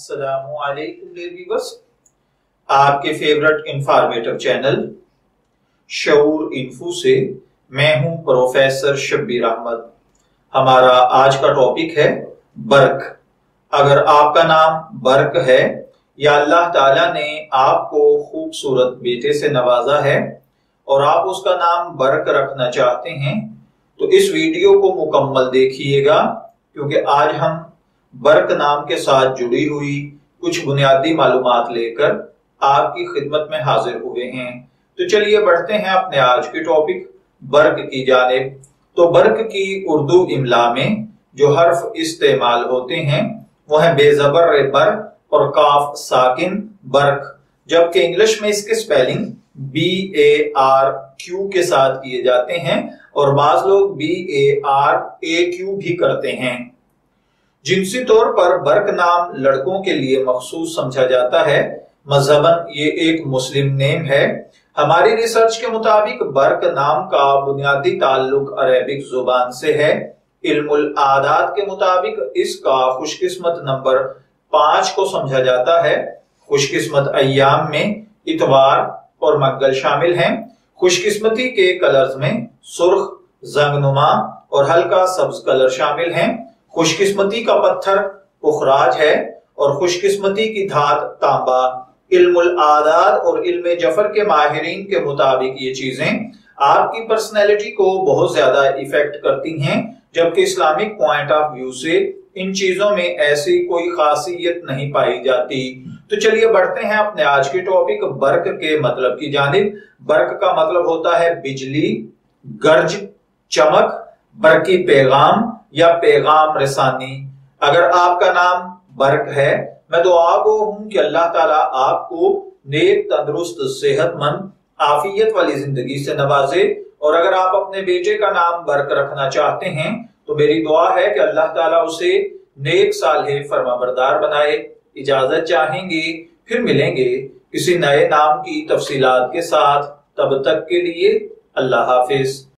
السلام علیکم dear viewers, آپ کے فیورٹ انفارمیٹو چینل شعور انفو سے میں ہوں پروفیسر شبیر احمد۔ ہمارا آج کا ٹاپک ہے برق۔ اگر آپ کا نام برق ہے یا اللہ تعالیٰ نے آپ کو خوبصورت بیٹے سے نوازا ہے اور آپ اس کا نام برق رکھنا چاہتے ہیں تو اس ویڈیو کو مکمل دیکھیے گا، کیونکہ آج ہم برق نام کے ساتھ جڑی ہوئی کچھ بنیادی معلومات لے کر آپ کی خدمت میں حاضر ہوئے ہیں۔ تو چلیے بڑھتے ہیں اپنے آج کے ٹاپک برق کی جانب۔ تو برق کی اردو املا میں جو حرف استعمال ہوتے ہیں وہ ہیں بے زبر بر اور کاف ساکن برق، جبکہ انگلش میں اس کے سپیلنگ BARQ کے ساتھ کیے جاتے ہیں اور بعض لوگ BARAQ بھی کرتے ہیں۔ جنسی طور پر برق نام لڑکوں کے لیے مخصوص سمجھا جاتا ہے، مذہباً یہ ایک مسلم نیم ہے۔ ہماری ریسرچ کے مطابق برق نام کا بنیادی تعلق عربک زبان سے ہے۔ علم العادات کے مطابق اس کا خوش قسمت نمبر 5 کو سمجھا جاتا ہے۔ خوش قسمت ایام میں اتوار اور منگل شامل ہیں۔ خوش قسمتی کے کلرز میں سرخ، زنگنما اور ہلکا سبز کلر شامل ہیں۔ خوش قسمتی کا پتھر پخراج ہے اور خوش قسمتی کی دھات تانبا۔ علم العادات اور علم جفر کے ماہرین کے مطابق یہ چیزیں آپ کی پرسنالٹی کو بہت زیادہ ایفیکٹ کرتی ہیں، جبکہ اسلامک پوائنٹ آف ویو سے ان چیزوں میں ایسی کوئی خاصیت نہیں پائی جاتی۔ تو چلیے بڑھتے ہیں اپنے آج کے ٹاپک برق کے مطلب کی جانب۔ برق کا مطلب ہوتا ہے بجلی، گرج، چمک، برقی پیغام یا پیغام رسانی۔ اگر آپ کا نام برق ہے، میں دعا گو ہوں کہ اللہ تعالیٰ آپ کو نیک، تندرست، صحت مند، عافیت والی زندگی سے نوازے، اور اگر آپ اپنے بیٹے کا نام برق رکھنا چاہتے ہیں تو میری دعا ہے کہ اللہ تعالیٰ اسے نیک صالح فرمانبردار بنائے۔ اجازت چاہیں گے، پھر ملیں گے کسی نئے نام کی تفصیلات کے ساتھ۔ تب تک کے لیے اللہ حافظ۔